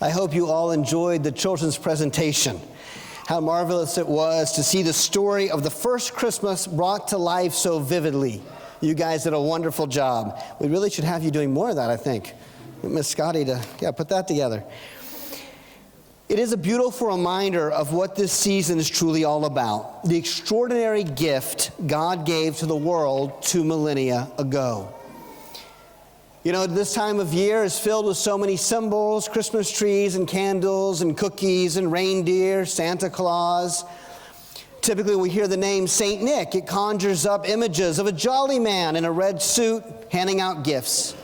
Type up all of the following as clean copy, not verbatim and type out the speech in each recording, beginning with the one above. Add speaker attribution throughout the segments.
Speaker 1: I hope you all enjoyed the children's presentation. How marvelous it was to see the story of the first Christmas brought to life so vividly. You guys did a wonderful job. We really should have you doing more of that, I think. Miss Scotty to put that together. It is a beautiful reminder of what this season is truly all about. The extraordinary gift God gave to the world 2 millennia ago. You know, this time of year is filled with so many symbols, Christmas trees and candles and cookies and reindeer, Santa Claus. Typically, we hear the name Saint Nick. It conjures up images of a jolly man in a red suit handing out gifts.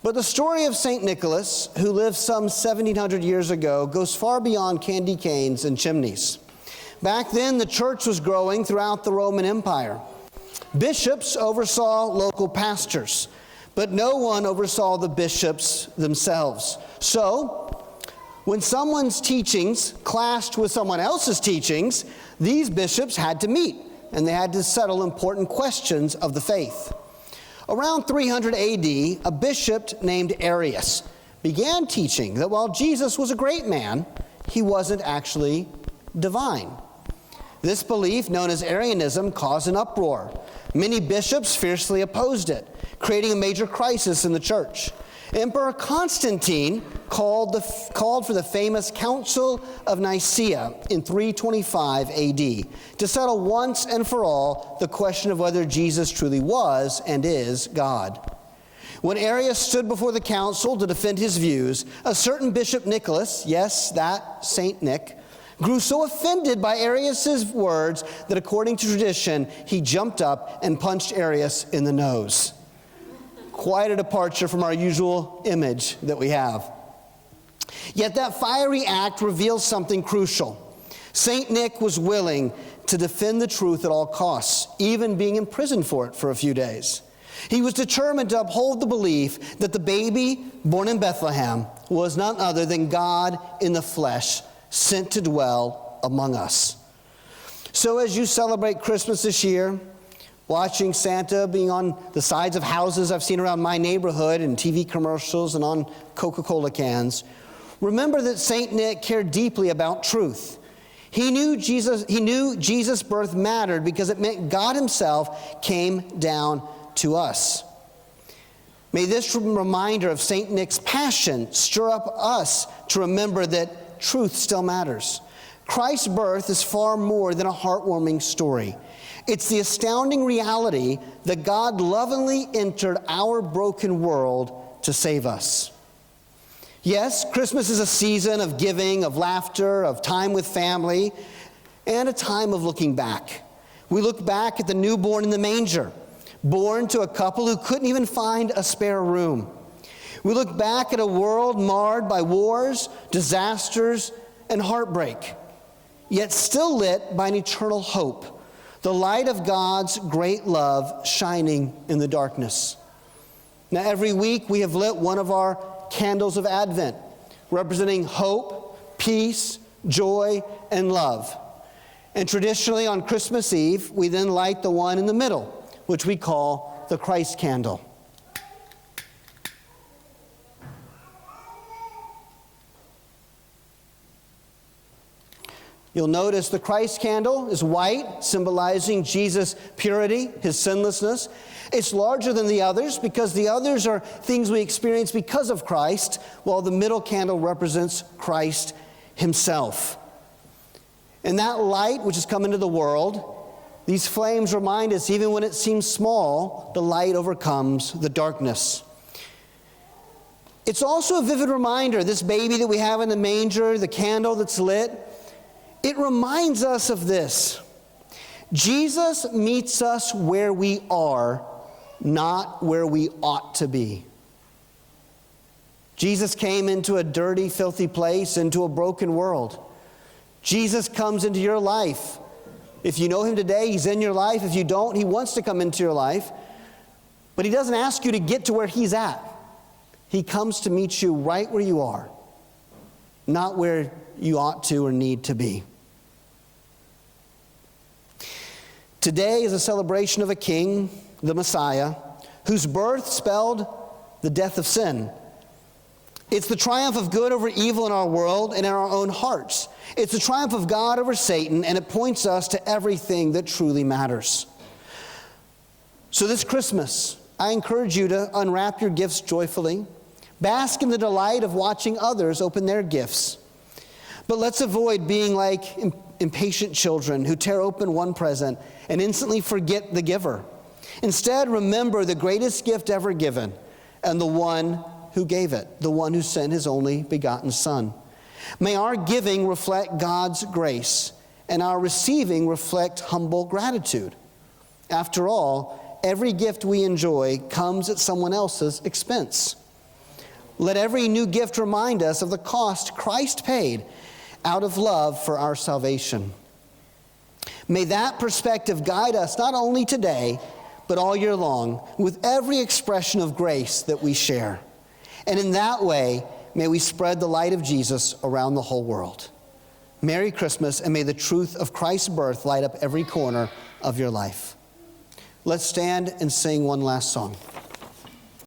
Speaker 1: But the story of St. Nicholas, who lived some 1,700 years ago, goes far beyond candy canes and chimneys. Back then, the church was growing throughout the Roman Empire. Bishops oversaw local pastors, but no one oversaw the bishops themselves. So, when someone's teachings clashed with someone else's teachings, these bishops had to meet, and they had to settle important questions of the faith. Around 300 AD, a bishop named Arius began teaching that while Jesus was a great man, he wasn't actually divine. This belief, known as Arianism, caused an uproar. Many bishops fiercely opposed it, creating a major crisis in the church. Emperor Constantine called for the famous Council of Nicaea in 325 AD to settle once and for all the question of whether Jesus truly was and is God. When Arius stood before the council to defend his views, a certain Bishop Nicholas, yes, that Saint Nick, grew so offended by Arius' words that according to tradition, he jumped up and punched Arius in the nose. Quite a departure from our usual image that we have. Yet that fiery act reveals something crucial. St. Nick was willing to defend the truth at all costs, even being imprisoned for it for a few days. He was determined to uphold the belief that the baby born in Bethlehem was none other than God in the flesh, sent to dwell among us. So as you celebrate Christmas this year, watching Santa being on the sides of houses I've seen around my neighborhood and TV commercials and on Coca-Cola cans, remember that St. Nick cared deeply about truth. He knew Jesus' birth mattered because it meant God himself came down to us. May this reminder of St. Nick's passion stir up us to remember that truth still matters. Christ's birth is far more than a heartwarming story. It's the astounding reality that God lovingly entered our broken world to save us. Yes, Christmas is a season of giving, of laughter, of time with family, and a time of looking back. We look back at the newborn in the manger, born to a couple who couldn't even find a spare room. We look back at a world marred by wars, disasters, and heartbreak, yet still lit by an eternal hope, the light of God's great love shining in the darkness. Now, every week we have lit one of our candles of Advent, representing hope, peace, joy, and love. And traditionally on Christmas Eve, we then light the one in the middle, which we call the Christ candle. You'll notice the Christ candle is white, symbolizing Jesus' purity, his sinlessness. It's larger than the others because the others are things we experience because of Christ, while the middle candle represents Christ himself. And that light which has come into the world, these flames remind us, even when it seems small, the light overcomes the darkness. It's also a vivid reminder, this baby that we have in the manger, the candle that's lit, it reminds us of this. Jesus meets us where we are, not where we ought to be. Jesus came into a dirty, filthy place, into a broken world. Jesus comes into your life. If you know him today, he's in your life. If you don't, he wants to come into your life. But he doesn't ask you to get to where he's at. He comes to meet you right where you are, not where you ought to or need to be. Today is a celebration of a king, the Messiah, whose birth spelled the death of sin. It's the triumph of good over evil in our world and in our own hearts. It's the triumph of God over Satan, and it points us to everything that truly matters. So this Christmas, I encourage you to unwrap your gifts joyfully. Bask in the delight of watching others open their gifts. But let's avoid being like impatient children who tear open one present and instantly forget the giver. Instead, remember the greatest gift ever given and the one who gave it, the one who sent his only begotten Son. May our giving reflect God's grace and our receiving reflect humble gratitude. After all, every gift we enjoy comes at someone else's expense. Let every new gift remind us of the cost Christ paid out of love for our salvation. May that perspective guide us not only today, but all year long, with every expression of grace that we share. And in that way, may we spread the light of Jesus around the whole world. Merry Christmas, and may the truth of Christ's birth light up every corner of your life. Let's stand and sing one last song.